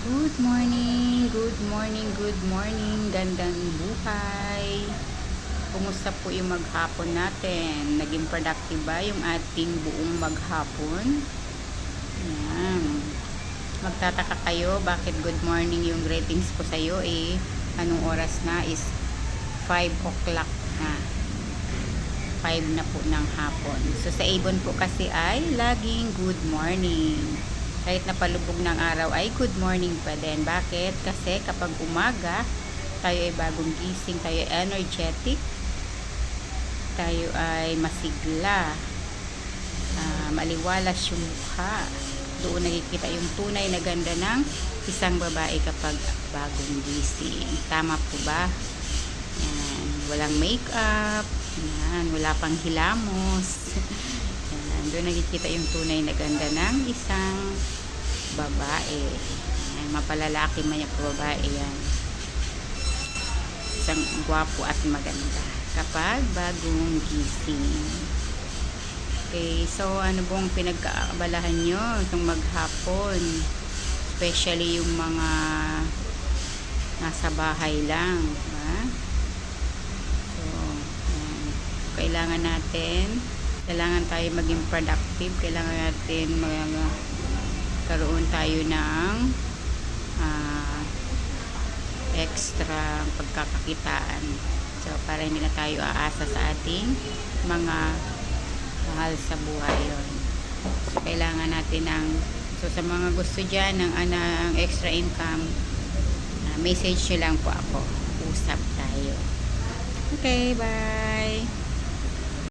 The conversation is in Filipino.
Good morning, good morning, good morning, gandang buhay. Kumusta po yung maghapon natin? Naging productive ba yung ating buong maghapon? Yan. Magtataka kayo bakit good morning yung greetings ko sa'yo anong oras na is 5 o'clock na. 5 na po ng hapon. So sa ibon po kasi ay laging good morning. Kahit napalubog ng araw ay good morning pa din. Bakit? Kasi kapag umaga, tayo ay bagong gising, tayo ay energetic, tayo ay masigla, maliwalas yung mukha. Doon nakikita yung tunay na ganda ng isang babae kapag bagong gising. Tama po ba? Yan. Walang makeup, yan. Wala pang hilamos. Yan. Doon nakikita yung tunay na ganda ng isang babae. Yan. Mapalalaki man yung babae yan. Isang gwapo at maganda kapag bagong gising. Okay, so ano bang pinagkaabalahan nyo itong maghapon? Especially yung mga nasa bahay lang. Ha? So, kailangan tayo maging productive, kailangan natin magkaroon tayo ng extra pagkakakitaan. So, para hindi na tayo aasa sa ating mga mahal sa buhay yun. So, kailangan natin sa mga gusto dyan ng extra income, message nyo lang po ako. Usap tayo. Okay, bye!